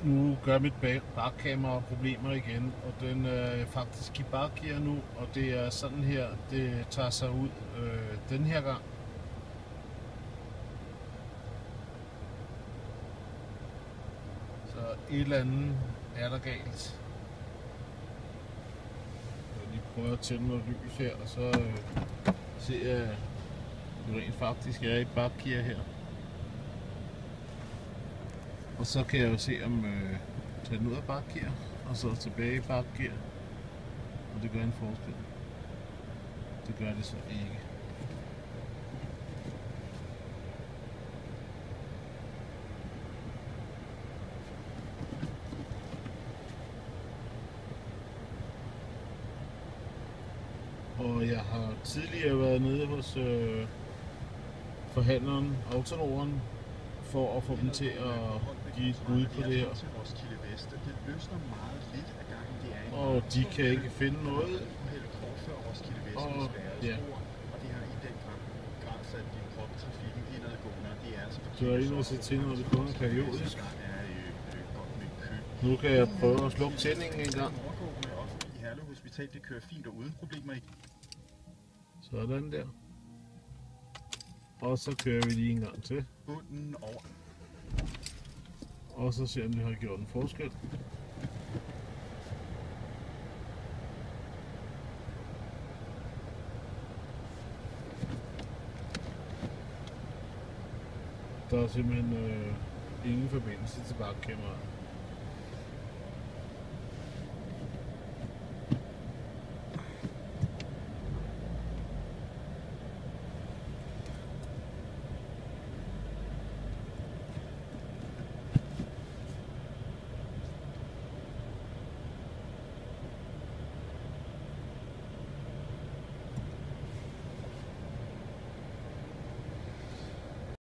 Nu gør mit bakkamera problemer igen, og den er faktisk i bakgear nu, og det er sådan her, det tager sig ud den her gang. Så et eller andet er der galt. Jeg vil lige prøve at tænde noget lys her, og så ser jeg, at det rent faktisk er i bakgear her. Og så kan jeg jo se om tage den ud af bakgear, og så tilbage i bakgear. Og det gør en forskel. Det gør det så ikke. Og jeg har tidligere været nede hos forhandleren Autonoren for at få dem til at give et bud på det her. Og de kan ikke finde noget. Og ja. Så er inde og se til, når det kun er periodisk. Nu kan jeg prøve at slukke tændingen en gang. I Herlev Hospital, det kører fint og uden problemer. Sådan der. Og så kører vi lige en gang til. Bunden over. Og så ser om det har gjort en forskel. Der er simpelthen ingen forbindelse til bakkameraet.